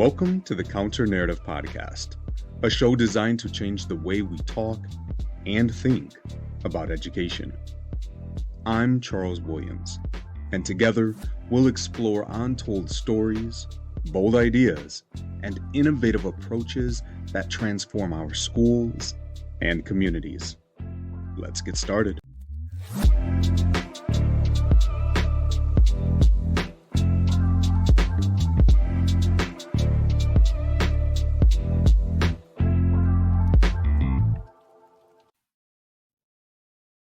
Welcome to the Counter Narrative Podcast, a show designed to change the way we talk and think about education. I'm Charles Williams, and together we'll explore untold stories, bold ideas, and innovative approaches that transform our schools and communities. Let's get started.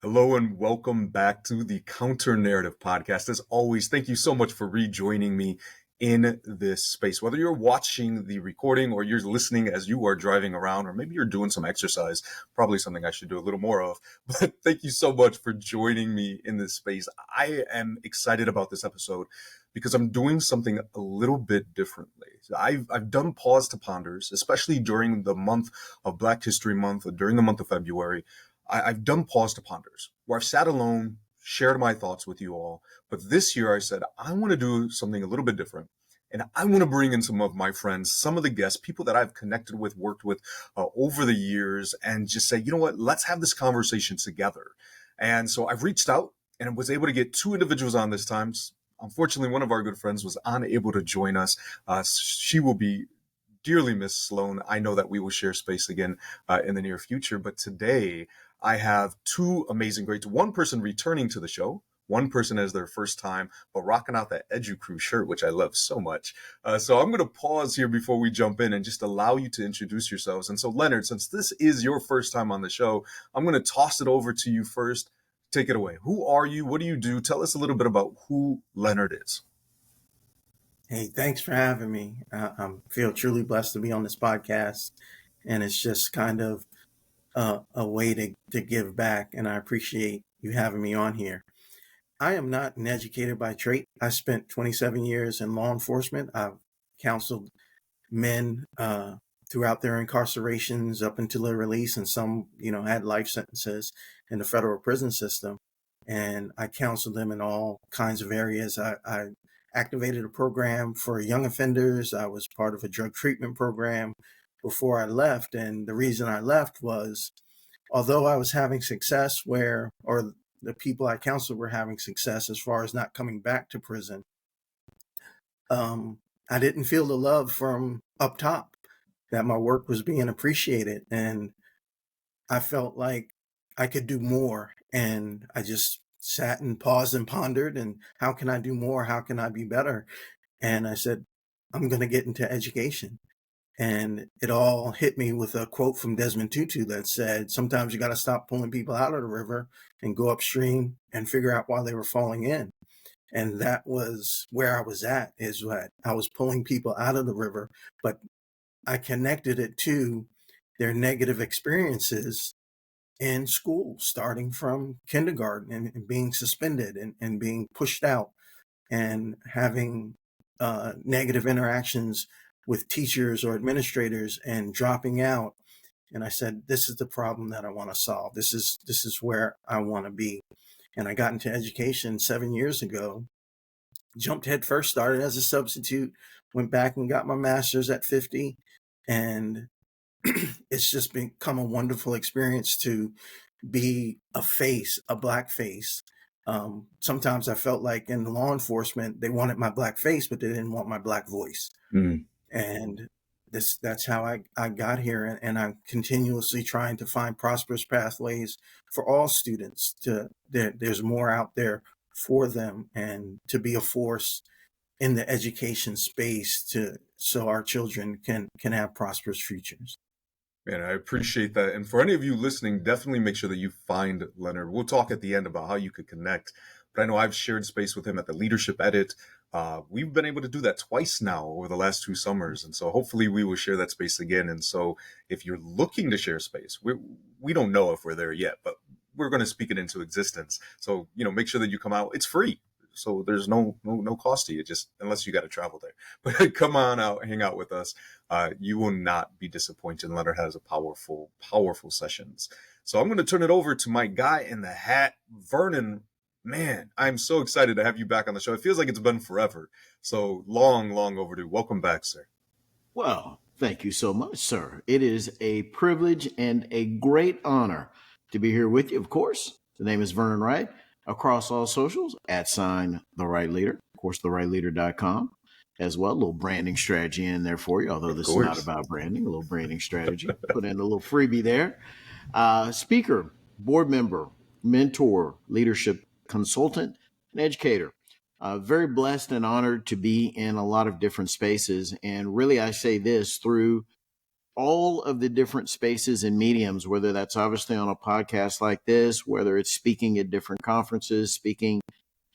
Hello and welcome back to the Counter Narrative Podcast. As always, thank you so much for rejoining me in this space. Whether you're watching the recording or you're listening as you are driving around, or maybe you're doing some exercise, probably something I should do a little more of. But thank you so much for joining me in this space. I am excited about this episode because I'm doing something a little bit differently. I've done pause to ponders, especially during the month of Black History Month, or during the month of February. I've done pause to ponders where I've sat alone, shared my thoughts with you all. But this year I said, I want to do something a little bit different. And I want to bring in some of my friends, some of the guests, people that I've connected with, worked with over the years, and just say, you know what, let's have this conversation together. And so I've reached out and was able to get two individuals on this time. Unfortunately, one of our good friends was unable to join us. She will be dearly miss, Sloan. I know that we will share space again in the near future. But today I have two amazing greats. One person returning to the show, one person as their first time, but rocking out that Edu Crew shirt, which I love so much. So I'm going to pause here before we jump in and just allow you to introduce yourselves. And so Leonard, since this is your first time on the show, I'm going to toss it over to you first. Take it away. Who are you? What do you do? Tell us a little bit about who Leonard is. Hey, thanks for having me. I feel truly blessed to be on this podcast, and it's just kind of a way to give back, and I appreciate you having me on here. I am not an educator by trade. I spent 27 years in law enforcement. I've counseled men throughout their incarcerations up until their release, and some, had life sentences in the federal prison system. And I counseled them in all kinds of areas. I activated a program for young offenders. I was part of a drug treatment program before I left. And the reason I left was, although I was having success or the people I counseled were having success as far as not coming back to prison, I didn't feel the love from up top that my work was being appreciated. And I felt like I could do more. And I just sat and paused and pondered, and how can I do more? How can I be better? And I said, I'm going to get into education. And it all hit me with a quote from Desmond Tutu that said, sometimes you got to stop pulling people out of the river and go upstream and figure out why they were falling in. And that was where I was at, is that I was pulling people out of the river, but I connected it to their negative experiences in school, starting from kindergarten and being suspended and being pushed out and having negative interactions with teachers or administrators and dropping out. And I said, this is the problem that I want to solve. This is where I want to be. And I got into education 7 years ago, jumped head first, started as a substitute, went back and got my master's at 50. And it's just become a wonderful experience to be a face, a Black face. Sometimes I felt like in law enforcement, they wanted my Black face, but they didn't want my Black voice. Mm. And that's how I got here. And I'm continuously trying to find prosperous pathways for all students. There's more out there for them, and to be a force in the education space so our children can have prosperous futures. Man, I appreciate that. And for any of you listening, definitely make sure that you find Leonard. We'll talk at the end about how you could connect. But I know I've shared space with him at the Leadership Edit. We've been able to do that twice now over the last 2 summers. And so hopefully we will share that space again. And so if you're looking to share space, we don't know if we're there yet, but we're going to speak it into existence. So, make sure that you come out. It's free. So there's no cost to you, just unless you got to travel there. But come on out, hang out with us. You will not be disappointed. Leonard has a powerful sessions. So I'm going to turn it over to my guy in the hat, Vernon. Man, I'm so excited to have you back on the show. It feels like it's been forever. So long overdue. Welcome back, sir. Well, thank you so much, sir. It is a privilege and a great honor to be here with you. Of course, the name is Vernon Wright. Across all socials, at sign the right leader. Of course, therightleader.com as well. A little branding strategy in there for you, although Of this is not course. about branding, a little branding strategy. Put in a little freebie there. Speaker, board member, mentor, leadership consultant, and educator. Very blessed and honored to be in a lot of different spaces. And really, I say this through all of the different spaces and mediums, whether that's obviously on a podcast like this, whether it's speaking at different conferences, speaking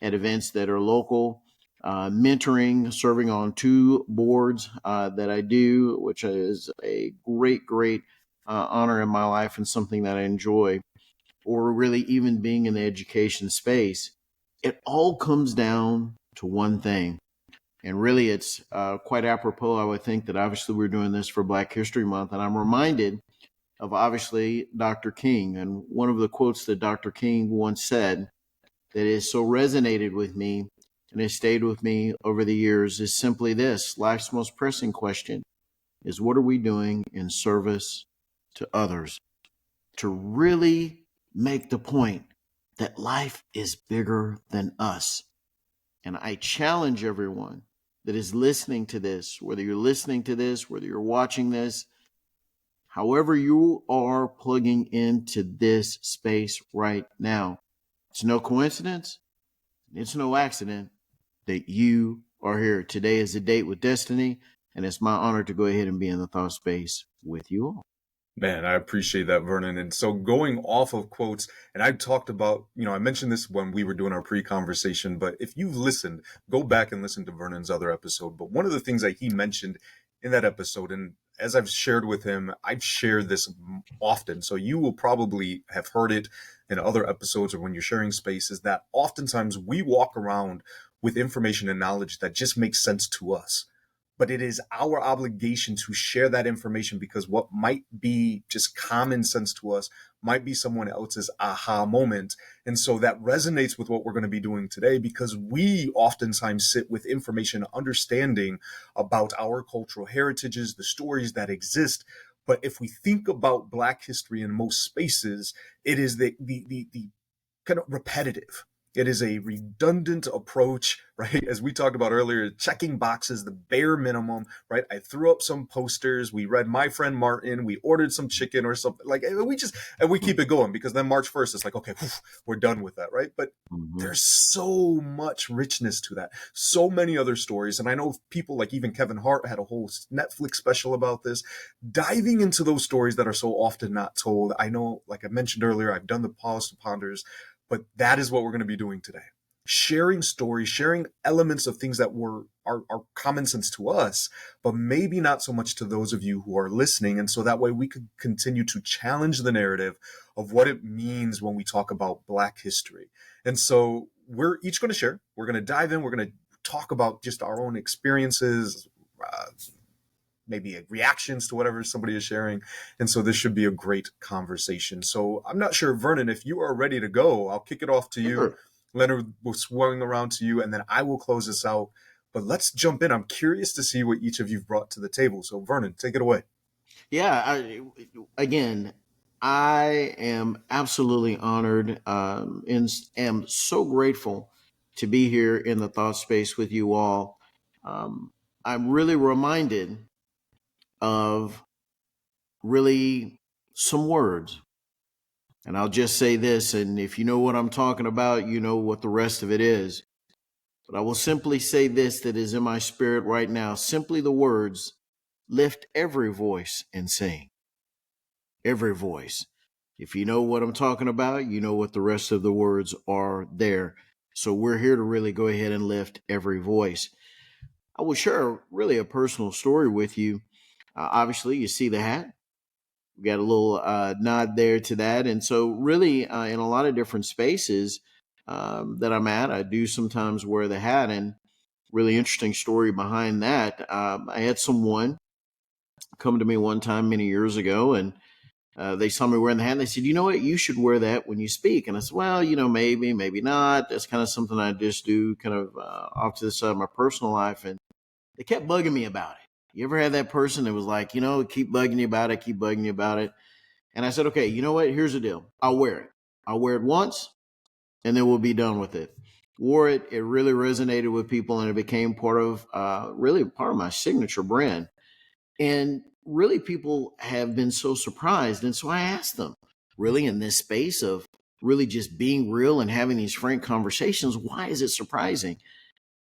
at events that are local, mentoring, serving on two boards that I do, which is a great honor in my life and something that I enjoy, or really even being in the education space. It all comes down to one thing. And really, it's quite apropos, I would think, that obviously we're doing this for Black History Month. And I'm reminded of obviously Dr. King. And one of the quotes that Dr. King once said that has so resonated with me and has stayed with me over the years is simply this: life's most pressing question is, what are we doing in service to others? To really make the point that life is bigger than us. And I challenge everyone that is listening to this, whether you're listening to this, whether you're watching this, however you are plugging into this space right now, it's no coincidence, it's no accident that you are here. Today is a date with destiny, and it's my honor to go ahead and be in the thought space with you all. Man, I appreciate that, Vernon. And so going off of quotes, and I talked about, I mentioned this when we were doing our pre-conversation, but if you've listened, go back and listen to Vernon's other episode. But one of the things that he mentioned in that episode, and as I've shared with him, I've shared this often, so you will probably have heard it in other episodes or when you're sharing space, is that oftentimes we walk around with information and knowledge that just makes sense to us. But it is our obligation to share that information, because what might be just common sense to us might be someone else's aha moment. And so that resonates with what we're going to be doing today, because we oftentimes sit with information, understanding about our cultural heritages, the stories that exist. But if we think about Black history in most spaces, it is the kind of repetitive. It is a redundant approach, right? As we talked about earlier, checking boxes, the bare minimum, right? I threw up some posters. We read My Friend Martin. We ordered some chicken or something. Like, we keep it going, because then March 1st, it's like, okay, we're done with that, right? But there's so much richness to that. So many other stories. And I know people like even Kevin Hart had a whole Netflix special about this, diving into those stories that are so often not told. I know, like I mentioned earlier, I've done the Pause to Ponders, but that is what we're going to be doing today. Sharing stories, sharing elements of things that are common sense to us, but maybe not so much to those of you who are listening. And so that way we could continue to challenge the narrative of what it means when we talk about Black history. And so we're each going to share. We're going to dive in. We're going to talk about just our own experiences, maybe reactions to whatever somebody is sharing. And so this should be a great conversation. So I'm not sure, Vernon, if you are ready to go, I'll kick it off to you. Leonard will swing around to you, and then I will close this out. But let's jump in. I'm curious to see what each of you've brought to the table. So Vernon, take it away. Yeah, again, I am absolutely honored and am so grateful to be here in the thought space with you all. I'm really reminded of really some words. And I'll just say this, and if you know what I'm talking about, you know what the rest of it is. But I will simply say this that is in my spirit right now. Simply the words, lift every voice and sing. Every voice. If you know what I'm talking about, you know what the rest of the words are there. So we're here to really go ahead and lift every voice. I will share really a personal story with you. Obviously, you see the hat. We got a little nod there to that. And so really in a lot of different spaces that I'm at, I do sometimes wear the hat. And really interesting story behind that. I had someone come to me one time many years ago, and they saw me wearing the hat, and they said, you know what, you should wear that when you speak. And I said, well, maybe not. That's kind of something I just do kind of off to the side of my personal life. And they kept bugging me about it. You ever had that person that was like, keep bugging you about it, keep bugging you about it? And I said, okay, you know what? Here's the deal. I'll wear it. I'll wear it once and then we'll be done with it. Wore it. It really resonated with people and it became really part of my signature brand. And really people have been so surprised. And so I asked them, really in this space of really just being real and having these frank conversations, why is it surprising?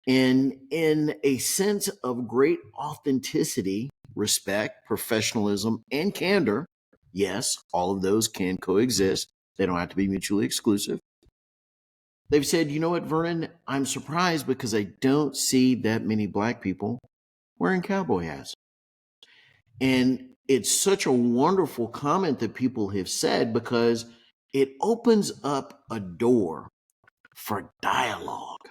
And in a sense of great authenticity, respect, professionalism, and candor, yes, all of those can coexist. They don't have to be mutually exclusive. They've said, you know what, Vernon, I'm surprised because I don't see that many Black people wearing cowboy hats. And it's such a wonderful comment that people have said because it opens up a door for dialogue.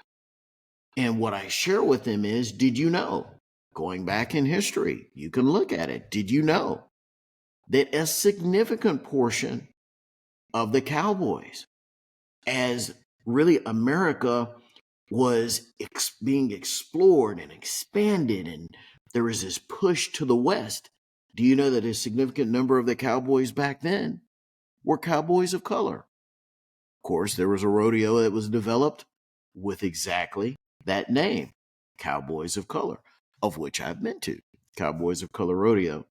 And what I share with them is, did you know, going back in history, you can look at it. Did you know that a significant portion of the cowboys, as really America was being explored and expanded, and there was this push to the West, do you know that a significant number of the cowboys back then were cowboys of color? Of course, there was a rodeo that was developed with exactly that name, Cowboys of Color, of which I've been to, Cowboys of Color Rodeo.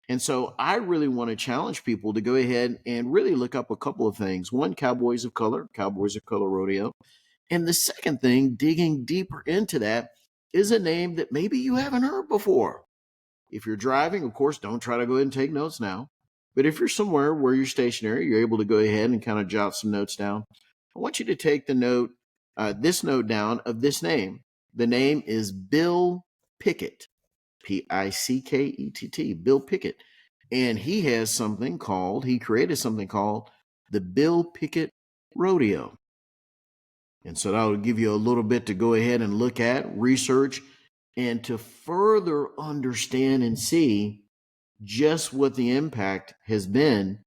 And so I really want to challenge people to go ahead and really look up a couple of things. One, Cowboys of Color Rodeo. And the second thing, digging deeper into that, is a name that maybe you haven't heard before. If you're driving, of course, don't try to go ahead and take notes now. But if you're somewhere where you're stationary, you're able to go ahead and kind of jot some notes down. I want you to take this note down of this name. The name is Bill Pickett, Pickett, Bill Pickett. And he created something called the Bill Pickett Rodeo. And so that will give you a little bit to go ahead and look at, research, and to further understand and see just what the impact has been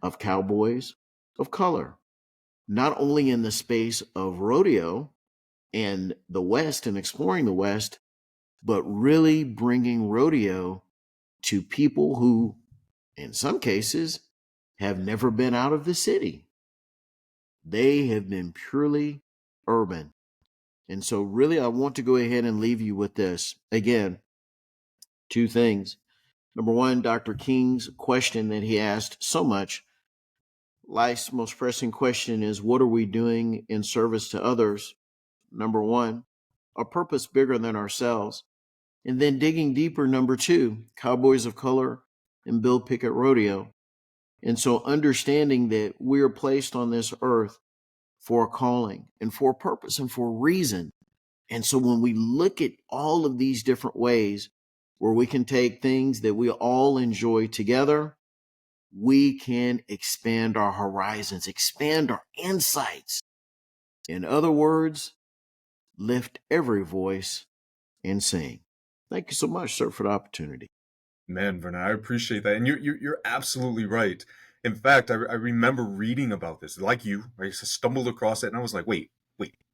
of cowboys of color, not only in the space of rodeo and the West and exploring the West, but really bringing rodeo to people who, in some cases, have never been out of the city. They have been purely urban. And so really, I want to go ahead and leave you with this. Again, two things. Number one, Dr. King's question that he asked so much. Life's most pressing question is, what are we doing in service to others? Number one, a purpose bigger than ourselves. And then digging deeper, number two, Cowboys of Color and Bill Pickett Rodeo. And so understanding that we are placed on this earth for a calling and for a purpose and for a reason. And so when we look at all of these different ways where we can take things that we all enjoy together, we can expand our horizons, expand our insights. In other words, lift every voice and sing. Thank you so much, sir, for the opportunity. Man, Vernon, I appreciate that. And you're absolutely right. In fact, I remember reading about this, like you, I stumbled across it and I was like, wait,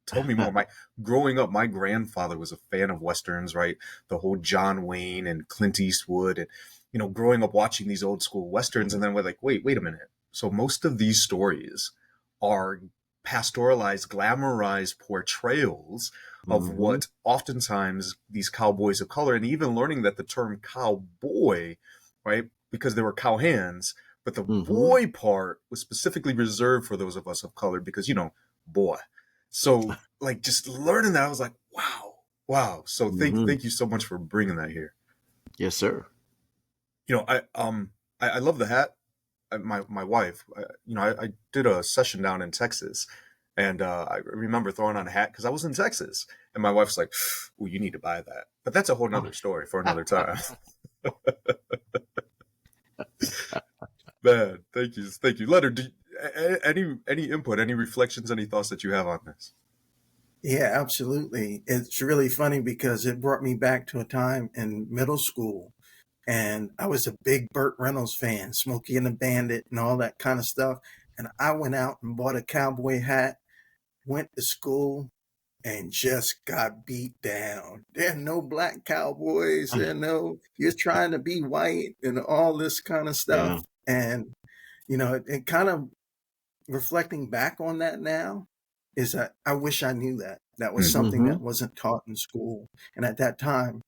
tell me more. Growing up, my grandfather was a fan of Westerns, right? The whole John Wayne and Clint Eastwood and, growing up watching these old school Westerns. And then we're like, wait a minute. So most of these stories are pastoralized, glamorized portrayals of what oftentimes these cowboys of color, and even learning that the term cowboy, right, because there were cow hands, but the boy part was specifically reserved for those of us of color because, boy. So like just learning that, I was like, wow. So thank you so much for bringing that here. Yes, sir. I love the hat. My wife, I did a session down in Texas, and I remember throwing on a hat because I was in Texas, and my wife's like, "Oh, you need to buy that." But that's a whole nother story for another time. Man, thank you, Leonard. Any input, any reflections, any thoughts that you have on this? Yeah, absolutely. It's really funny because it brought me back to a time in middle school. And I was a big Burt Reynolds fan, Smokey and the Bandit and all that kind of stuff. And I went out and bought a cowboy hat, went to school, and just got beat down. There are no black cowboys. You're trying to be white and all this kind of Yeah. stuff. And, it kind of reflecting back on that now is that I wish I knew that. That was something Mm-hmm. that wasn't taught in school. And at that time,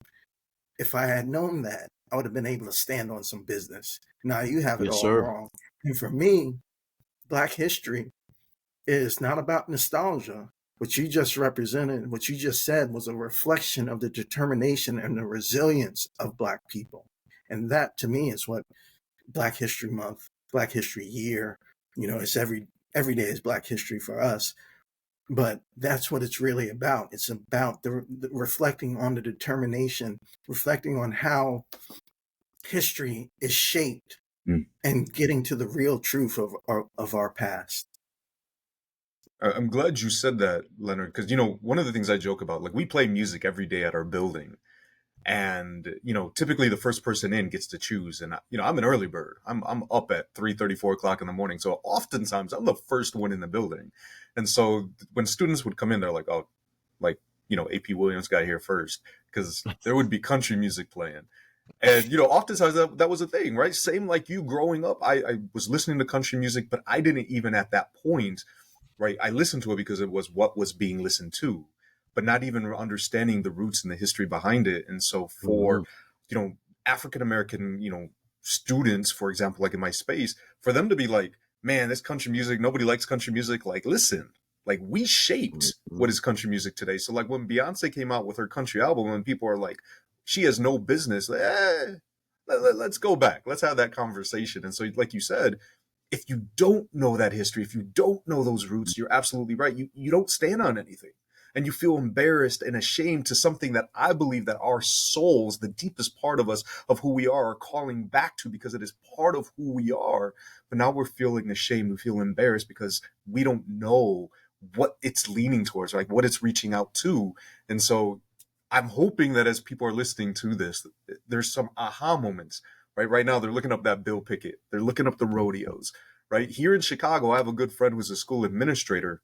if I had known that, I would have been able to stand on some business. Now you have it Yes, all sir. wrong. And for me, Black history is not about nostalgia. What you just represented, what you just said was a reflection of the determination and the resilience of Black people. And that to me is what Black History Month, Black History Year, it's every day is Black History for us. But that's what it's really about. It's about the reflecting on the determination, reflecting on how history is shaped Mm. and getting to the real truth of our past. I'm glad you said that, Leonard, because one of the things I joke about, like we play music every day at our building, and typically the first person in gets to choose, and I'm an early bird. I'm up at 3:30, 4 o'clock in the morning, so oftentimes I'm the first one in the building, and so when students would come in, they're like, oh, like AP Williams got here first, because there would be country music playing. And oftentimes that was a thing, right? Same like you growing up. I was listening to country music, but I didn't even at that point, right? I listened to it because it was what was being listened to, but not even understanding the roots and the history behind it. And so Mm-hmm. for, African American, students, for example, like in my space, for them to be like, man, this country music, nobody likes country music. Like, listen, like we shaped Mm-hmm. what is country music today. So like when Beyonce came out with her country album and people are like, she has no business, let's go back. Let's have that conversation. And so, like you said, if you don't know that history, if you don't know those roots, you're absolutely right. You don't stand on anything. And you feel embarrassed and ashamed to something that I believe that our souls, the deepest part of us, of who we are calling back to because it is part of who we are. But now we're feeling ashamed. We feel embarrassed because we don't know what it's leaning towards, like what it's reaching out to. And so I'm hoping that as people are listening to this, there's some aha moments. Right now, they're looking up that Bill Pickett. They're looking up the rodeos. Right here in Chicago, I have a good friend who's a school administrator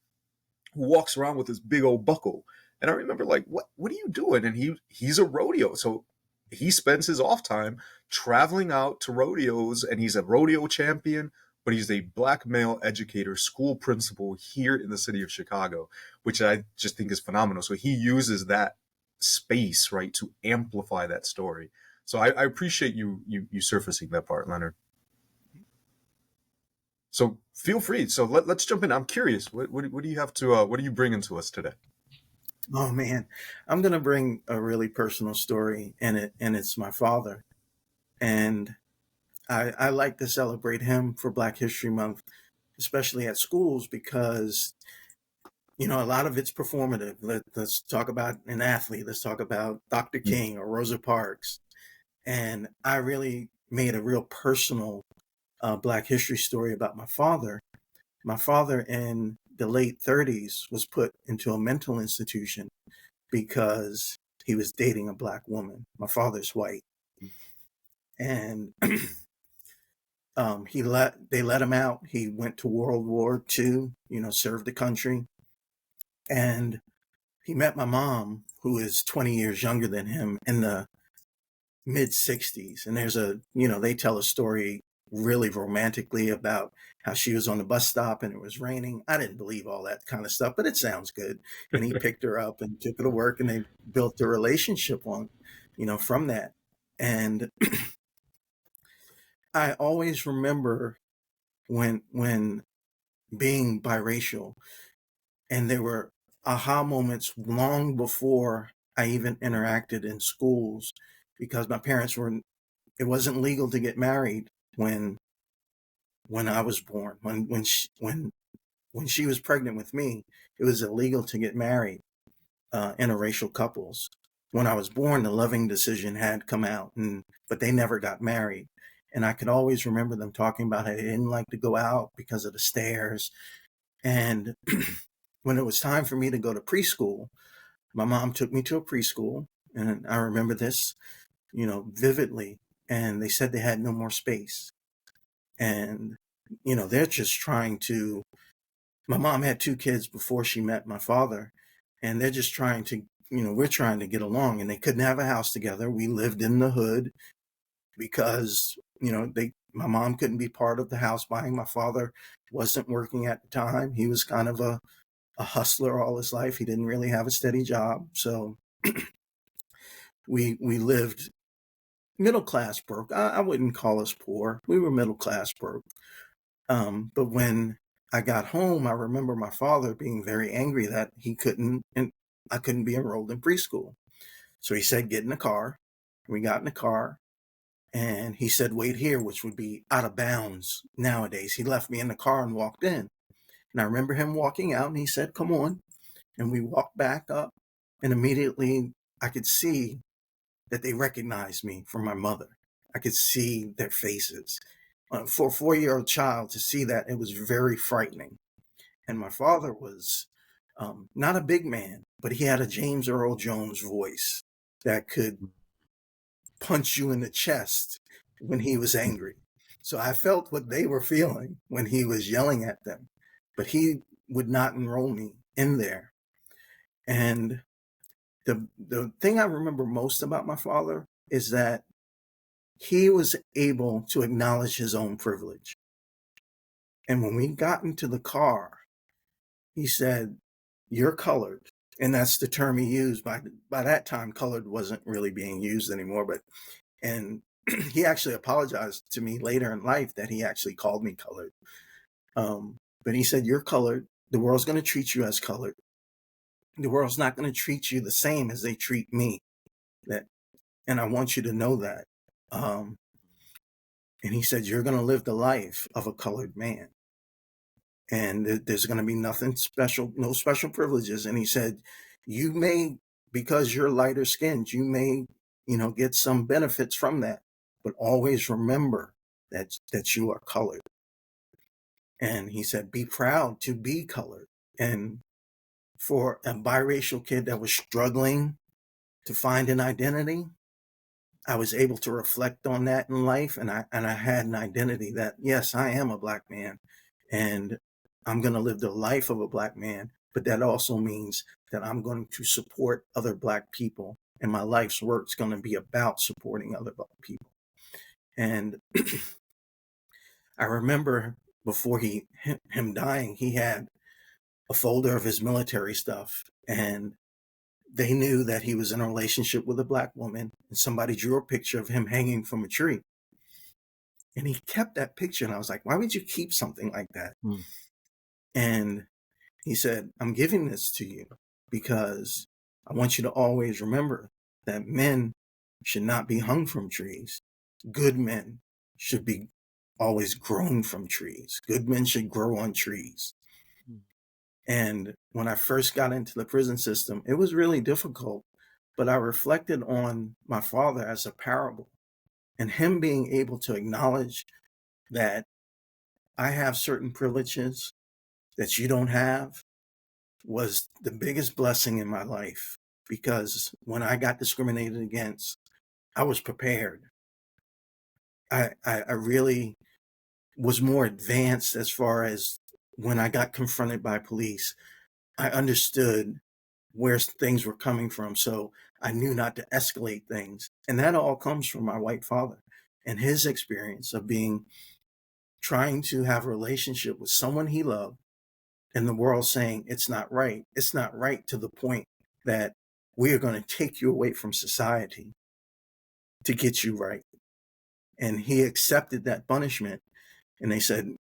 who walks around with this big old buckle. And I remember like, what are you doing? And he's a rodeo. So he spends his off time traveling out to rodeos, and he's a rodeo champion, but he's a Black male educator, school principal here in the city of Chicago, which I just think is phenomenal. So he uses that space, right, to amplify that story. So I appreciate you surfacing that part, Leonard. So feel free. So let's jump in. I'm curious. What do you have to? What are you bringing to us today? Oh man, I'm gonna bring a really personal story, and it's my father. And I like to celebrate him for Black History Month, especially at schools, because a lot of it's performative. Let's talk about an athlete. Let's talk about Dr. Mm. King or Rosa Parks. And I really made a real personal Black history story about my father. My father in the late 30s was put into a mental institution because he was dating a Black woman. My father's white. And they let him out. He went to World War II, served the country. And he met my mom, who is 20 years younger than him, in the mid 60s. And they tell a story really romantically about how she was on the bus stop and it was raining. I didn't believe all that kind of stuff, but it sounds good. And he picked her up and took her to work, and they built a relationship from that. And I always remember when being biracial, and there were aha moments long before I even interacted in schools, because my parents it wasn't legal to get married when I was born. When she was pregnant with me, it was illegal to get married, interracial couples. When I was born, the Loving decision had come out, but they never got married. And I could always remember them talking about how they didn't like to go out because of the stairs. And when it was time for me to go to preschool, my mom took me to a preschool, and I remember this, vividly. And they said they had no more space. And, they're just trying to. My mom had two kids before she met my father. and they're just trying to, we're trying to get along, and they couldn't have a house together. We lived in the hood because, my mom couldn't be part of the house buying. My father wasn't working at the time. He was kind of a hustler all his life. He didn't really have a steady job. So we lived middle class broke. I wouldn't call us poor. We were middle class broke. But when I got home, I remember my father being very angry that I couldn't be enrolled in preschool. So he said, get in the car. We got in the car, and he said, wait here, which would be out of bounds nowadays. He left me in the car and walked in. And I remember him walking out, and he said, come on. And we walked back up, and immediately I could see that they recognized me from my mother. I could see their faces. For a 4-year-old child to see that, it was very frightening. And my father was not a big man, but he had a James Earl Jones voice that could punch you in the chest when he was angry. So I felt what they were feeling when he was yelling at them, but he would not enroll me in there. And the thing I remember most about my father is that he was able to acknowledge his own privilege. And when we got into the car, he said, you're colored. And that's the term he used. By that time, colored wasn't really being used anymore. And he actually apologized to me later in life that he actually called me colored. But he said, you're colored. The world's going to treat you as colored. The world's not going to treat you the same as they treat me. And I want you to know that. And he said, you're going to live the life of a colored man. And there's going to be nothing special, no special privileges. And he said, you may, because you're lighter skinned, you may, get some benefits from that. But always remember that you are colored. And he said, be proud to be colored. And for a biracial kid that was struggling to find an identity, I was able to reflect on that in life. And I had an identity that, yes, I am a Black man. And I'm going to live the life of a Black man, but that also means that I'm going to support other Black people, and my life's work is going to be about supporting other Black people. And I remember before him dying, he had a folder of his military stuff, and they knew that he was in a relationship with a Black woman, and somebody drew a picture of him hanging from a tree. And he kept that picture, and I was like, why would you keep something like that? And he said, I'm giving this to you because I want you to always remember that men should not be hung from trees. Good men should be always grown from trees. Good men should grow on trees. And when I first got into the prison system, it was really difficult, but I reflected on my father as a parable, and him being able to acknowledge that I have certain privileges that you don't have was the biggest blessing in my life, because when I got discriminated against, I was prepared. I really was more advanced as far as when I got confronted by police. I understood where things were coming from, so I knew not to escalate things. And that all comes from my white father and his experience of trying to have a relationship with someone he loved, and the world saying it's not right. It's not right to the point that we are going to take you away from society to get you right. And he accepted that punishment. And they said,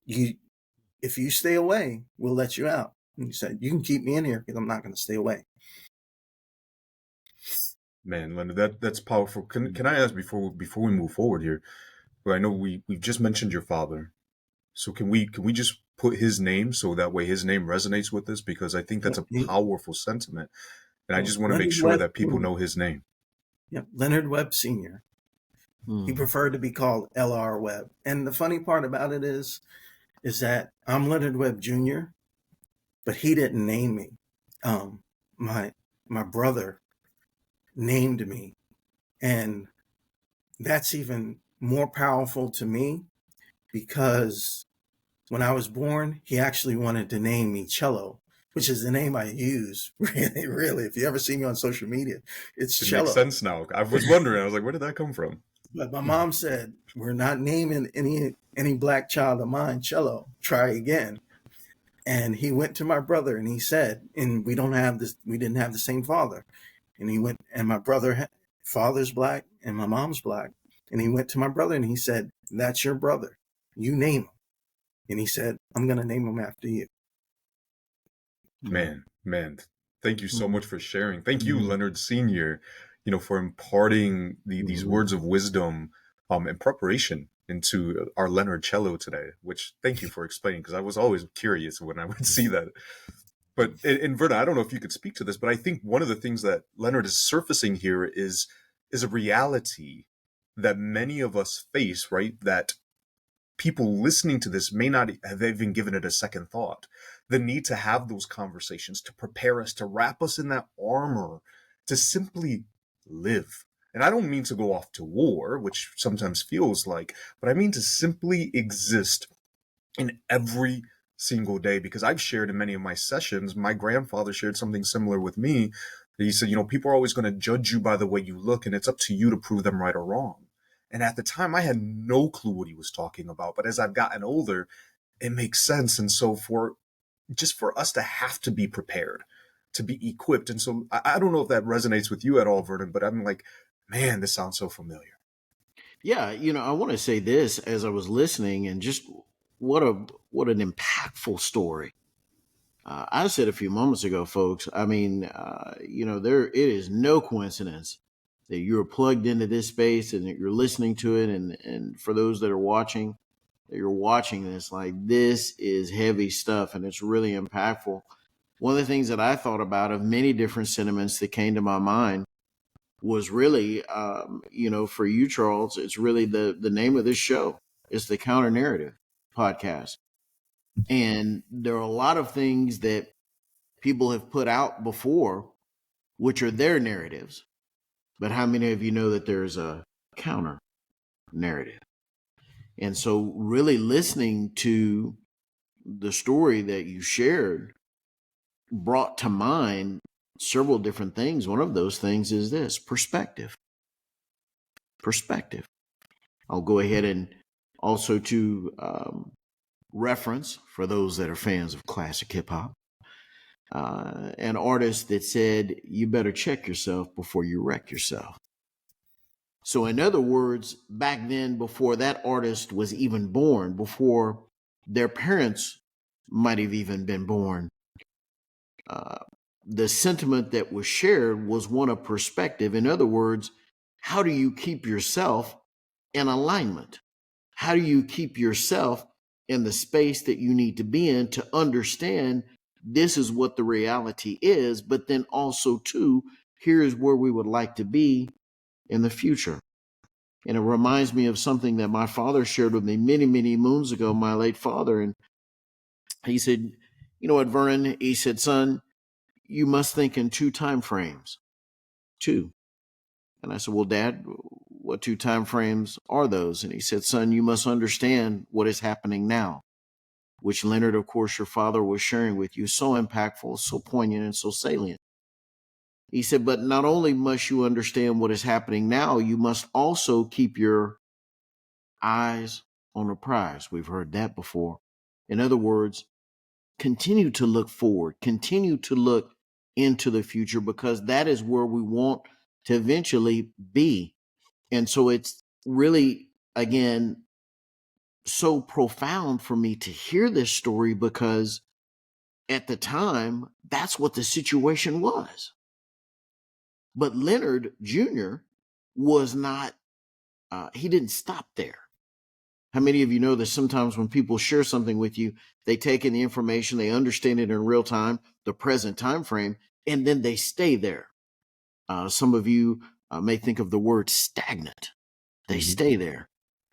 if you stay away, we'll let you out. And he said, you can keep me in here because I'm not going to stay away. Man, Leonard, that's powerful. Can I ask before we move forward here? Well, I know we've just mentioned your father. So can we just put his name so that way his name resonates with us? Because I think that's a powerful sentiment. And I just want to make sure that people know his name. Yep, Leonard Webb Sr. He preferred to be called L.R. Webb. And the funny part about it is that I'm Leonard Webb Jr., but he didn't name me. My brother named me. And that's even more powerful to me, because when I was born, he actually wanted to name me Cello. which is the name I use. Really, really. If you ever see me on social media, it's It makes Cello. sense now. I was wondering. I was like, where did that come from? But my mom said, we're not naming any black child of mine Cello. Try again. And he went to my brother and he said, and we didn't have the same father. And he went, and my father's black and my mom's black. And he went to my brother and he said, that's your brother. You name him. And he said, I'm going to name him after you. Man, thank you so much for sharing. Thank you, Leonard Sr., for imparting these words of wisdom and preparation into our Leonard cello today, which thank you for explaining, because I was always curious when I would see that. But in Vernon, I don't know if you could speak to this, but I think one of the things that Leonard is surfacing here is a reality that many of us face, right? That people listening to this may not have even given it a second thought. The need to have those conversations, to prepare us, to wrap us in that armor, to simply live. And I don't mean to go off to war, which sometimes feels like, but I mean to simply exist in every single day. Because I've shared in many of my sessions, my grandfather shared something similar with me. He said, people are always going to judge you by the way you look, and it's up to you to prove them right or wrong. And at the time, I had no clue what he was talking about. But as I've gotten older, it makes sense. And so for us to have to be prepared, to be equipped. And so I don't know if that resonates with you at all, Vernon, but I'm like, man, this sounds so familiar. Yeah, I want to say this as I was listening, and just what an impactful story. I said a few moments ago, folks, I mean, it is no coincidence that you're plugged into this space and that you're listening to it. And for those that are watching, that you're watching this, like, this is heavy stuff and it's really impactful. One of the things that I thought about, of many different sentiments that came to my mind, was really, for you, Charles, it's really the name of this show. It's the Counter Narrative Podcast. And there are a lot of things that people have put out before, which are their narratives. But how many of you know that there's a counter narrative? And so really listening to the story that you shared brought to mind several different things. One of those things is this: perspective. I'll go ahead and also to reference, for those that are fans of classic hip hop, an artist that said, you better check yourself before you wreck yourself. So in other words, back then, before that artist was even born, before their parents might have even been born, the sentiment that was shared was one of perspective. In other words, how do you keep yourself in alignment? How do you keep yourself in the space that you need to be in to understand this is what the reality is, but then also, too, here's where we would like to be in the future. And it reminds me of something that my father shared with me many, many moons ago, my late father. And he said, you know what, Vernon? He said, son, you must think in 2 time frames. 2. And I said, well, Dad, what 2 time frames are those? And he said, son, you must understand what is happening now, which Leonard, of course, your father was sharing with you. So impactful, so poignant, and so salient. He said, but not only must you understand what is happening now, you must also keep your eyes on the prize. We've heard that before. In other words, continue to look forward, continue to look into the future, because that is where we want to eventually be. And so it's really, again, so profound for me to hear this story, because at the time, that's what the situation was. But Leonard Jr. was not, he didn't stop there. How many of you know that sometimes when people share something with you, they take in the information, they understand it in real time, the present time frame, and then they stay there. Some of you may think of the word stagnant. They stay there.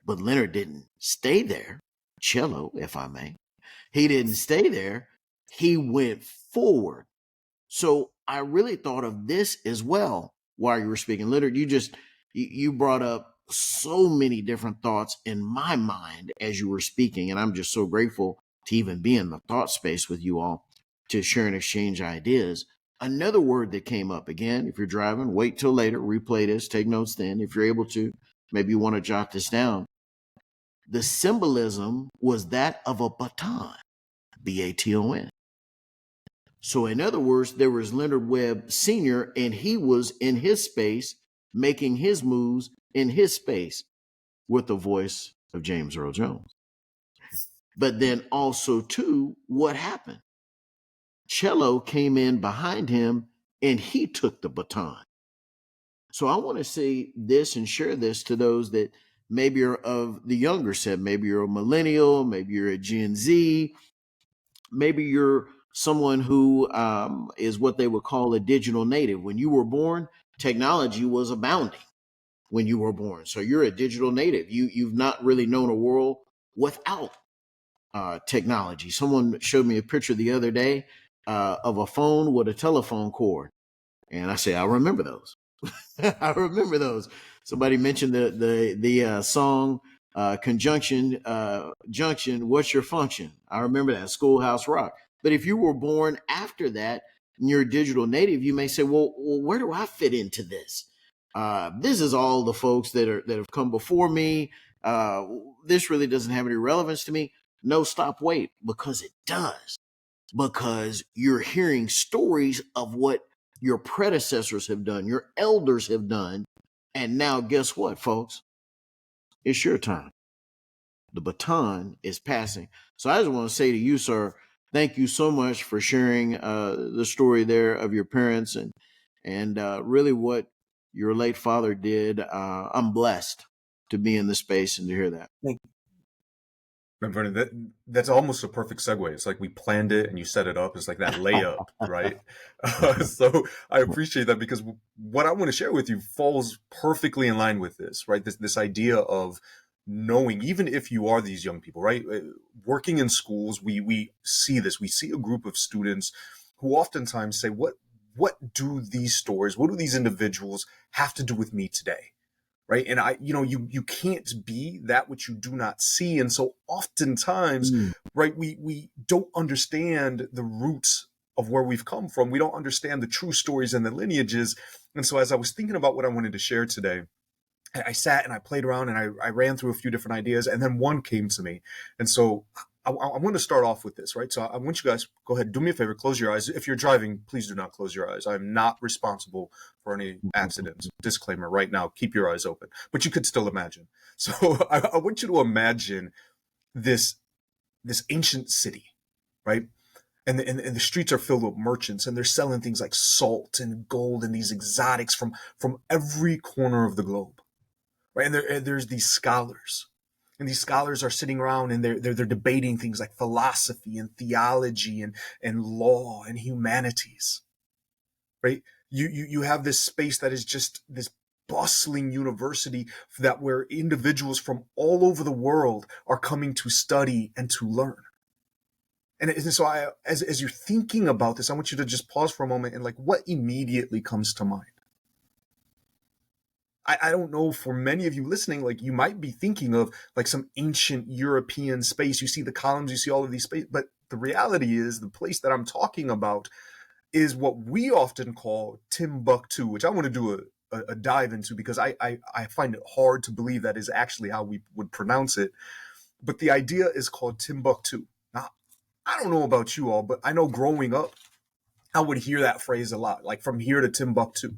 But Leonard didn't stay there. Cello, if I may. He didn't stay there. He went forward. So I really thought of this as well while you were speaking. Leonard, you brought up so many different thoughts in my mind as you were speaking, and I'm just so grateful to even be in the thought space with you all. to share and exchange ideas. Another word that came up, again, if you're driving, wait till later, replay this, take notes then. If you're able to, maybe you want to jot this down. The symbolism was that of a baton, Baton. So in other words, there was Leonard Webb Sr., and he was in his space, making his moves in his space with the voice of James Earl Jones. But then also, too, what happened? Cello came in behind him and he took the baton. So I want to say this and share this to those that maybe are of the younger set. Maybe you're a millennial, maybe you're a Gen Z, maybe you're someone who is what they would call a digital native. When you were born, technology was abounding when you were born. So you're a digital native. You've not really known a world without technology. Someone showed me a picture the other day of a phone with a telephone cord. And I said, I remember those. I remember those. Somebody mentioned the song Conjunction Junction, What's Your Function? I remember that, Schoolhouse Rock. But if you were born after that and you're a digital native, you may say, well, where do I fit into this? This is all the folks that have come before me. This really doesn't have any relevance to me. No, stop, wait, because it does. Because you're hearing stories of what your predecessors have done, your elders have done. And now guess what, folks? It's your time. The baton is passing. So I just want to say to you, sir, thank you so much for sharing the story there of your parents and really what your late father did. I'm blessed to be in this space and to hear that. Thank you. And Vernon, that's almost a perfect segue. It's like we planned it and you set it up. It's like that layup, right? So I appreciate that, because what I want to share with you falls perfectly in line with this, right? This idea of knowing, even if you are these young people, right? Working in schools, we see this. We see a group of students who oftentimes say, what do these stories, what do these individuals have to do with me today? Right. And you can't be that which you do not see. And so oftentimes, right, we don't understand the roots of where we've come from. We don't understand the true stories and the lineages. And so as I was thinking about what I wanted to share today, I sat and I played around and I ran through a few different ideas, and then one came to me. And so I want to start off with this, right? So I want you guys, go ahead, do me a favor, close your eyes. If you're driving, please do not close your eyes. I'm not responsible for any accidents. Disclaimer right now, keep your eyes open, but you could still imagine. So I want you to imagine this ancient city, right? And the streets are filled with merchants, and they're selling things like salt and gold and these exotics from every corner of the globe, right? And there's these scholars. And these scholars are sitting around and they're debating things like philosophy and theology and law and humanities, right? You have this space that is just this bustling university where individuals from all over the world are coming to study and to learn. And so as you're thinking about this, I want you to just pause for a moment and like, what immediately comes to mind? I don't know, for many of you listening, like you might be thinking of like some ancient European space. You see the columns, you see all of these space, but the reality is the place that I'm talking about is what we often call Timbuktu, which I want to do a dive into, because I find it hard to believe that is actually how we would pronounce it. But the idea is called Timbuktu. Now, I don't know about you all, but I know growing up, I would hear that phrase a lot, like from here to Timbuktu.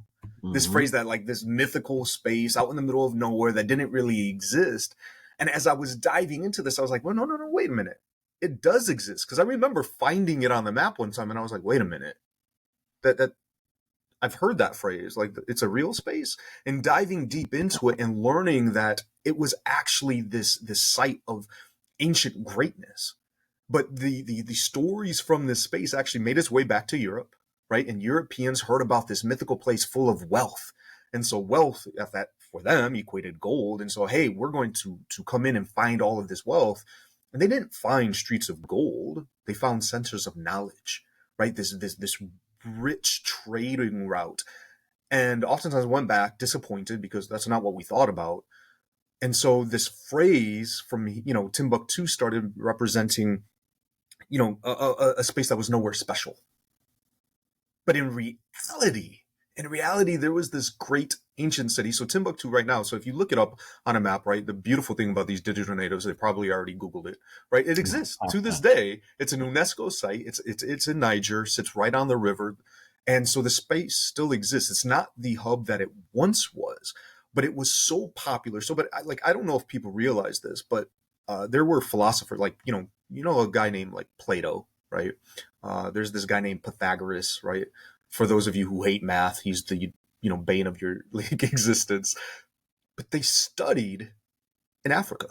This phrase, that like this mythical space out in the middle of nowhere that didn't really exist. And as I was diving into this, I was like, well, no, wait a minute. It does exist. Because I remember finding it on the map one time and I was like, wait a minute. That I've heard that phrase, like it's a real space. And diving deep into it and learning that it was actually this site of ancient greatness. But the stories from this space actually made its way back to Europe. Right? And Europeans heard about this mythical place full of wealth. And so wealth, that for them equated gold. And so, hey, we're going to come in and find all of this wealth. And they didn't find streets of gold. They found centers of knowledge, right? This rich trading route. And oftentimes went back disappointed because that's not what we thought about. And so this phrase from, Timbuktu started representing, a space that was nowhere special. But in reality, there was this great ancient city. So Timbuktu right now, so if you look it up on a map, right, the beautiful thing about these digital natives, they probably already Googled it, right? It exists to this day. It's an UNESCO site. It's in Niger, sits right on the river. And so the space still exists. It's not the hub that it once was, but it was so popular. So, but I don't know if people realize this, but there were philosophers like, a guy named like Plato, right? There's this guy named Pythagoras, right? For those of you who hate math, he's the bane of your existence. But they studied in Africa,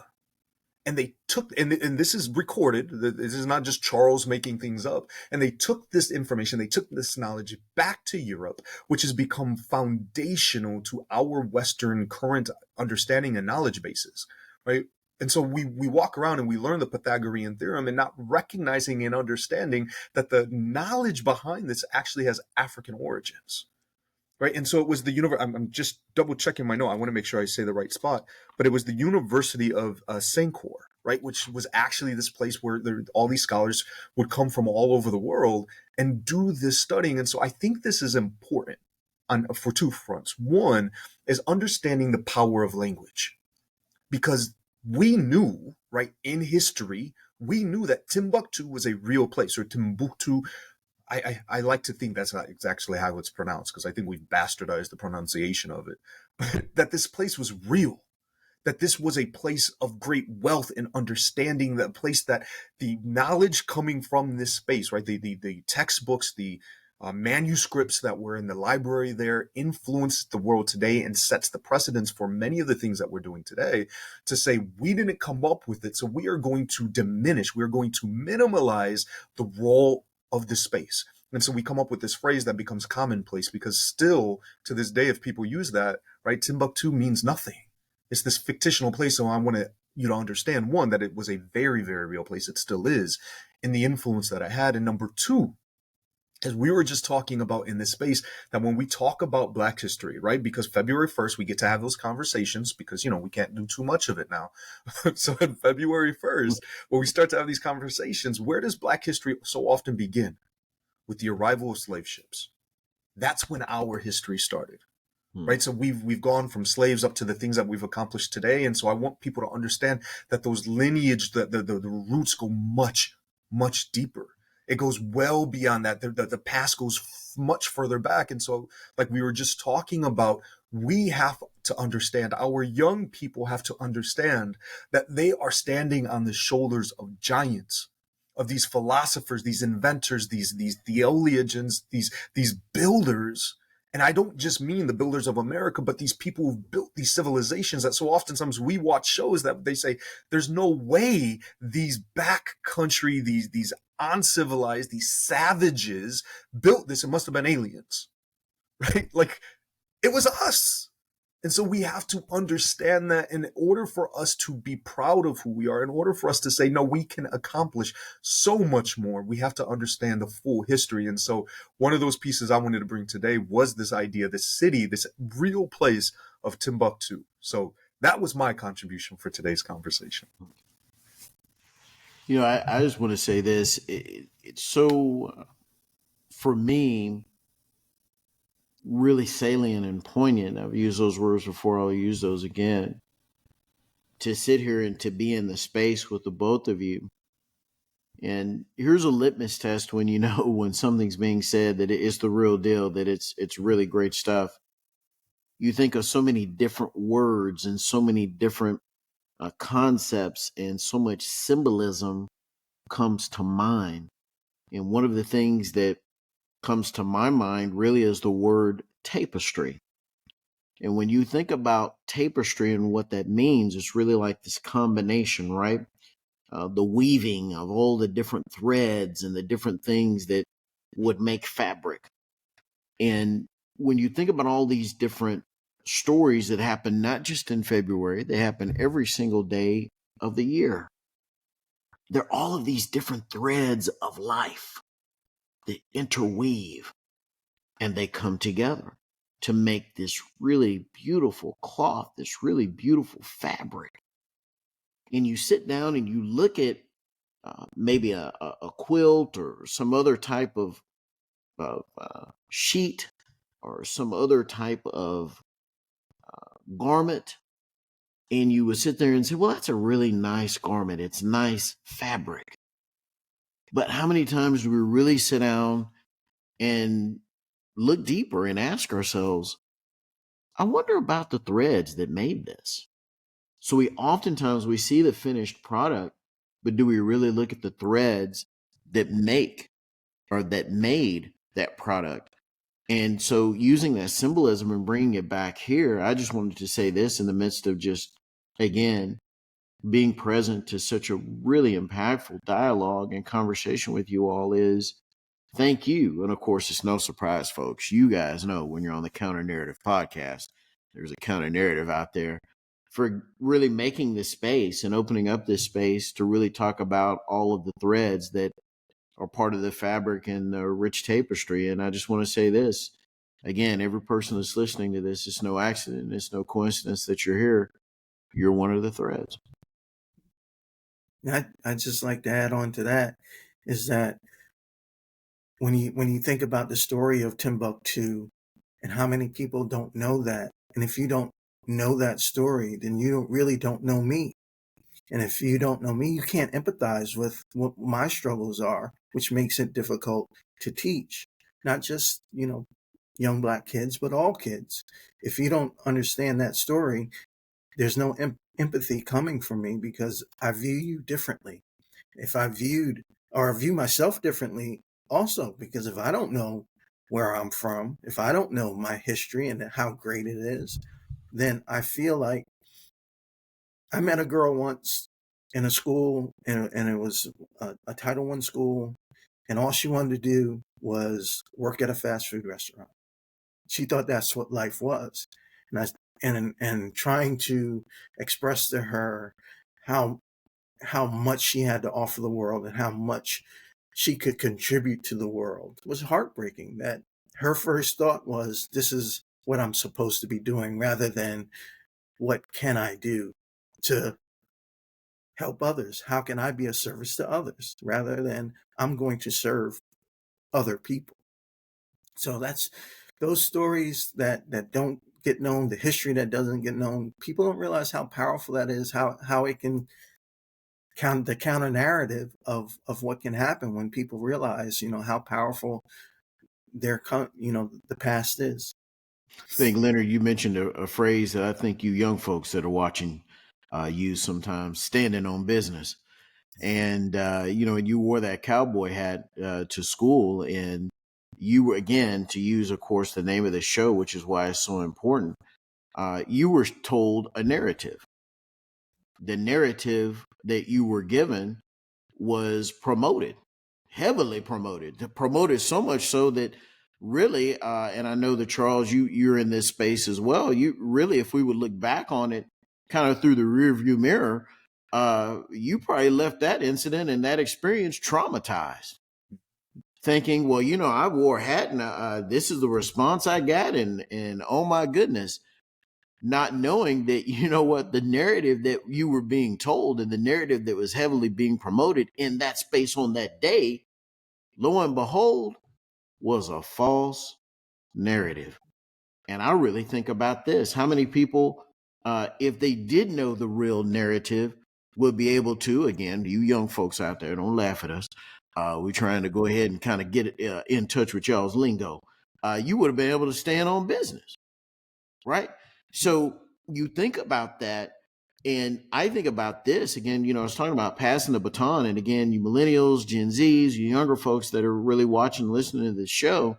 and they took and this is recorded. This is not just Charles making things up. And they took this information, they took this knowledge back to Europe, which has become foundational to our Western current understanding and knowledge bases, right? And so we walk around and we learn the Pythagorean theorem and not recognizing and understanding that the knowledge behind this actually has African origins, right? And so it was the I'm just double checking my note. I want to make sure I say the right spot, but it was the University of Sankor, right? Which was actually this place where all these scholars would come from all over the world and do this studying. And so I think this is important for two fronts. One is understanding the power of language, because we knew, right, in history, we knew that Timbuktu was a real place, or Timbuktu. I like to think that's not exactly how it's pronounced, because I think we've bastardized the pronunciation of it, but that this place was real, that this was a place of great wealth and understanding, that place that the knowledge coming from this space, right, the textbooks, the manuscripts that were in the library there influenced the world today and sets the precedence for many of the things that we're doing today, to say we didn't come up with it, so we are going to diminish, we're going to minimalize the role of the space. And so we come up with this phrase that becomes commonplace, because still to this day, if people use that, right, Timbuktu means nothing. It's this fictional place. So I want you to understand, one, that it was a very, very real place. It still is, in the influence that I had. And number two, as we were just talking about in this space, that when we talk about Black history, right, because February 1st, we get to have those conversations, because, we can't do too much of it now. So on February 1st, when we start to have these conversations, where does Black history so often begin? With the arrival of slave ships. That's when our history started. Right. So we've gone from slaves up to the things that we've accomplished today. And so I want people to understand that those lineage, the roots go much, much deeper. It goes well beyond that. The past goes much further back. And so, like we were just talking about, we have to understand, our young people have to understand that they are standing on the shoulders of giants, of these philosophers, these inventors, these theologians, these builders. And I don't just mean the builders of America, but these people who've built these civilizations that so oftentimes we watch shows that they say, there's no way these backcountry, these uncivilized, these savages built this. It must have been aliens, right? Like, it was us. And so we have to understand that in order for us to be proud of who we are, in order for us to say, no, we can accomplish so much more, we have to understand the full history. And so one of those pieces I wanted to bring today was this idea, this city, this real place of Timbuktu. So that was my contribution for today's conversation. I just want to say this. It's so, for me, really salient and poignant. I've used those words before. I'll use those again. To sit here and to be in the space with the both of you. And here's a litmus test when you know when something's being said that it's the real deal, that it's really great stuff. You think of so many different words and so many different concepts, and so much symbolism comes to mind. And one of the things that comes to my mind really is the word tapestry. And when you think about tapestry and what that means, it's really like this combination, right? The weaving of all the different threads and the different things that would make fabric. And when you think about all these different stories that happen, not just in February, they happen every single day of the year. There are all of these different threads of life that interweave, and they come together to make this really beautiful cloth, this really beautiful fabric. And you sit down and you look at maybe a quilt or some other type of sheet or some other type of garment, and you would sit there and say, well, that's a really nice garment. It's nice fabric. But how many times do we really sit down and look deeper and ask ourselves, I wonder about the threads that made this? So we see the finished product, but do we really look at the threads that make or that made that product? And so using that symbolism and bringing it back here, I just wanted to say this in the midst of just, again, being present to such a really impactful dialogue and conversation with you all is thank you. And of course, it's no surprise, folks. You guys know when you're on the Counter Narrative podcast, there's a counter narrative out there, for really making this space and opening up this space to really talk about all of the threads that are part of the fabric and the rich tapestry. And I just want to say this again, every person that's listening to this, it's no accident, it's no coincidence that you're here. You're one of the threads. I'd just like to add on to that is that when you think about the story of Timbuktu and how many people don't know that, and if you don't know that story, then you really don't know me. And if you don't know me, you can't empathize with what my struggles are, which makes it difficult to teach, not just, young Black kids, but all kids. If you don't understand that story, there's no empathy coming from me because I view you differently. If I view myself differently also, because if I don't know where I'm from, if I don't know my history and how great it is, then I feel like I met a girl once in a school, and it was a Title I school, and all she wanted to do was work at a fast food restaurant. She thought that's what life was, and trying to express to her how much she had to offer the world and how much she could contribute to the world was heartbreaking. That her first thought was, this is what I'm supposed to be doing, rather than what can I do to help others? How can I be a service to others, rather than I'm going to serve other people? So that's those stories that don't get known, the history that doesn't get known. People don't realize how powerful that is, how it can the counter narrative of what can happen when people realize, how powerful the past is. I think, Leonard, you mentioned a phrase that I think you young folks that are watching use sometimes, standing on business. And, and you wore that cowboy hat to school, and you were, again, to use, of course, the name of the show, which is why it's so important, you were told a narrative. The narrative that you were given was promoted, heavily promoted so much so that really, and I know that Charles, you're in this space as well. You really, if we would look back on it kind of through the rearview mirror, you probably left that incident and that experience traumatized, thinking, well, I wore a hat and this is the response I got, and oh my goodness, not knowing that, the narrative that you were being told and the narrative that was heavily being promoted in that space on that day, lo and behold, was a false narrative. And I really think about this. How many people, if they did know the real narrative, would be able to, again, you young folks out there, don't laugh at us. We're trying to go ahead and kind of get in touch with y'all's lingo. You would have been able to stand on business, right? So you think about that, and I think about this again. I was talking about passing the baton, and again, you millennials, Gen Zs, you younger folks that are really watching, listening to this show,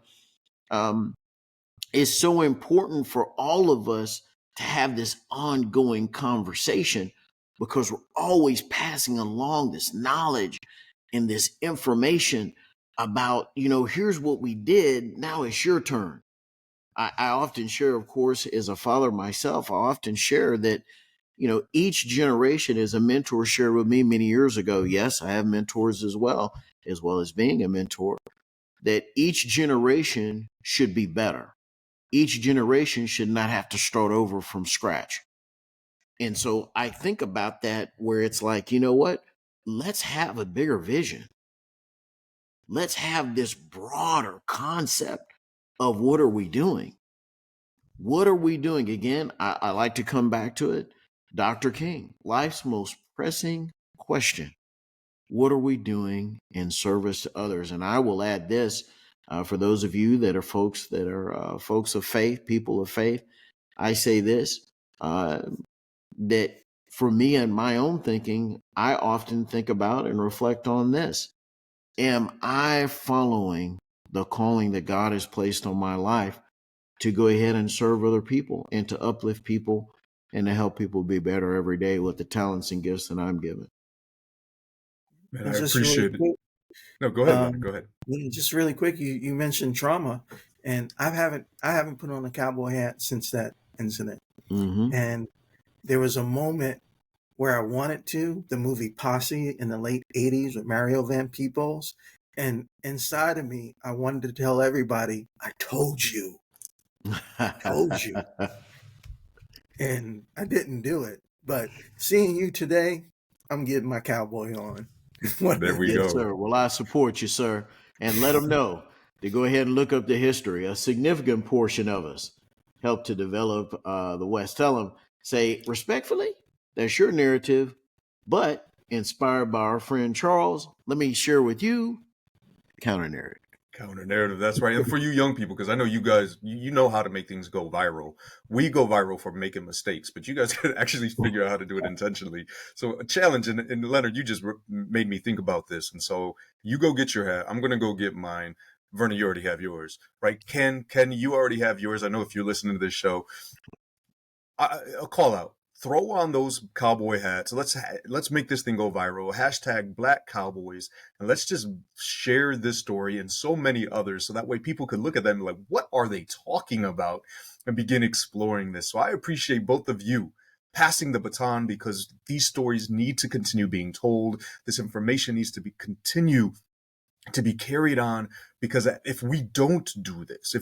it's so important for all of us to have this ongoing conversation, because we're always passing along this knowledge and this information about, here's what we did. Now it's your turn. I often share, of course, as a father myself, I often share that, each generation is a mentor shared with me many years ago. Yes, I have mentors as well as being a mentor, that each generation should be better. Each generation should not have to start over from scratch. And so I think about that, where it's like, you know what? let's have a bigger vision. Let's have this broader concept of what are we doing? What are we doing? Again, I like to come back to it. Dr. King, life's most pressing question. What are we doing in service to others? And I will add this for those of you that are folks of faith, people of faith. I say this that for me and my own thinking, I often think about and reflect on this. Am I following the calling that God has placed on my life to go ahead and serve other people and to uplift people and to help people be better every day with the talents and gifts that I'm given? Man, And I just really appreciate it. quick, No, go ahead, Leonard. Go ahead. just really quick, you mentioned trauma, and I haven't put on a cowboy hat since that incident. Mm-hmm. And there was a moment where I wanted to, the movie Posse in the late 80s with Mario Van Peebles. And inside of me, I wanted to tell everybody, I told you. I told you. And I didn't do it. But seeing you today, I'm getting my cowboy on. There we Yes, go. sir. Well, I support you, sir. And let them know to go ahead and look up the history. A significant portion of us helped to develop the West. Tell them, say, respectfully, that's your narrative, but inspired by our friend Charles, let me share with you counter narrative. Counter narrative. That's right. And for you young people, because I know you guys, you know how to make things go viral. We go viral for making mistakes, but you guys can actually figure out how to do it intentionally. So a challenge, and Leonard, you just made me think about this. And so you go get your hat. I'm going to go get mine. Vernon, you already have yours, right? Ken, you already have yours. I know if you're listening to this show, a call out. Throw on those cowboy hats. Let's make this thing go viral. Hashtag Black Cowboys, and let's just share this story and so many others, so that way people could look at them like, what are they talking about, and begin exploring this. So I appreciate both of you passing the baton, because these stories need to continue being told. This information needs to be continue to be carried on, because if we don't do this,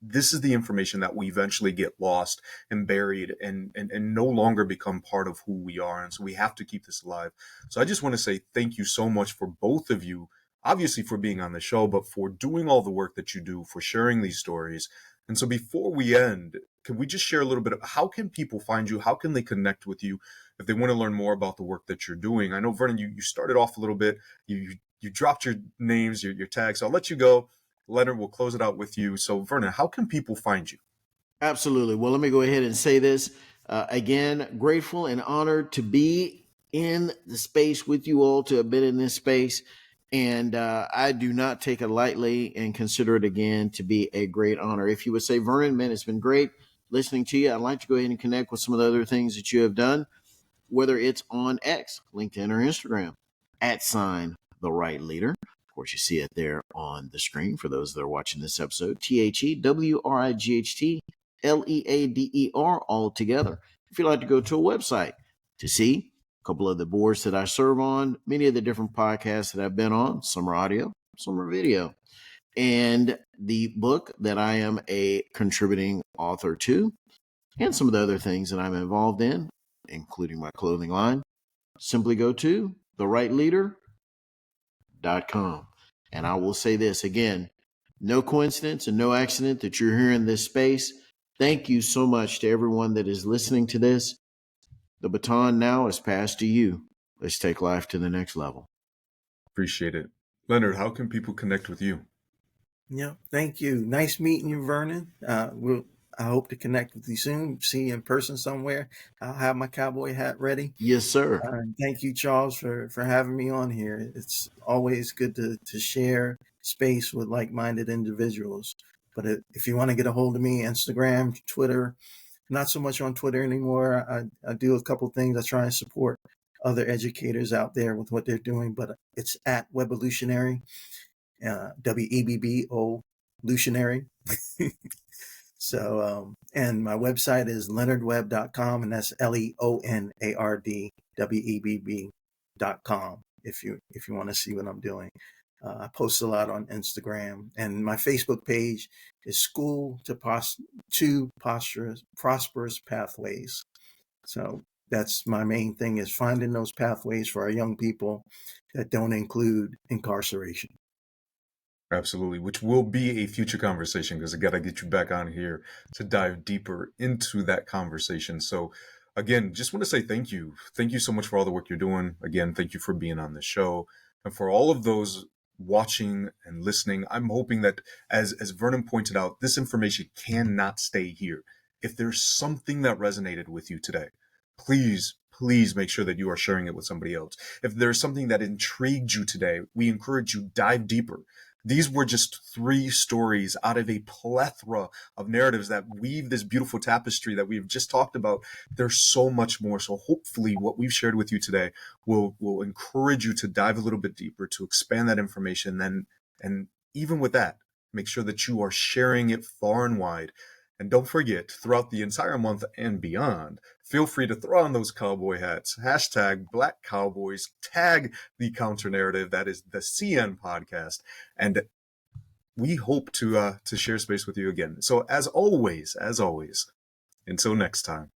this is the information that we eventually get lost and buried and no longer become part of who we are. And so we have to keep this alive. So I just want to say thank you so much for both of you, obviously for being on the show, but for doing all the work that you do, for sharing these stories. And so before we end, can we just share a little bit of how can people find you? How can they connect with you if they want to learn more about the work that you're doing? I know, Vernon, you started off a little bit. You dropped your names, your tags. So I'll let you go. Leonard, will close it out with you. So, Vernon, how can people find you? Absolutely. Well, let me go ahead and say this again. Grateful and honored to be in the space with you all, to have been in this space. And I do not take it lightly and consider it again to be a great honor. If you would say, Vernon, man, it's been great listening to you. I'd like to go ahead and connect with some of the other things that you have done, whether it's on X, LinkedIn, or Instagram, @the Wright Leader. Of course, you see it there on the screen for those that are watching this episode. THEWRIGHTLEADER, all together. If you'd like to go to a website to see a couple of the boards that I serve on, many of the different podcasts that I've been on, some are audio, some are video, and the book that I am a contributing author to, and some of the other things that I'm involved in, including my clothing line, simply go to thewrightleader.com. And I will say this again, no coincidence and no accident that you're here in this space. Thank you so much to everyone that is listening to this. The baton now is passed to you. Let's take life to the next level. Appreciate it. Leonard, how can people connect with you? Yeah, thank you. Nice meeting you, Vernon. I hope to connect with you soon, see you in person somewhere. I'll have my cowboy hat ready. Yes, sir. Thank you, Charles, for having me on here. It's always good to share space with like-minded individuals. But if you want to get a hold of me, Instagram, Twitter, not so much on Twitter anymore. I do a couple things. I try and support other educators out there with what they're doing, but it's @Webvolutionary, WEBBO Lutionary. So, and my website is leonardwebb.com, and that's LeonardWebb.com. If you want to see what I'm doing, I post a lot on Instagram, and my Facebook page is School to Prosperous Pathways. So that's my main thing, is finding those pathways for our young people that don't include incarceration. Absolutely, which will be a future conversation because I got to get you back on here to dive deeper into that conversation. So, again, just want to say thank you. Thank you so much for all the work you're doing. Again, thank you for being on the show. And for all of those watching and listening, I'm hoping that, as Vernon pointed out, this information cannot stay here. If there's something that resonated with you today, please make sure that you are sharing it with somebody else. If there's something that intrigued you today, we encourage you dive deeper. These were just 3 stories out of a plethora of narratives that weave this beautiful tapestry that we've just talked about. There's so much more. So hopefully what we've shared with you today will encourage you to dive a little bit deeper, to expand that information. And even with that, make sure that you are sharing it far and wide. And don't forget, throughout the entire month and beyond, feel free to throw on those cowboy hats, hashtag Black Cowboys, tag the counter narrative, that is the CN podcast. And we hope to share space with you again. So as always, until next time.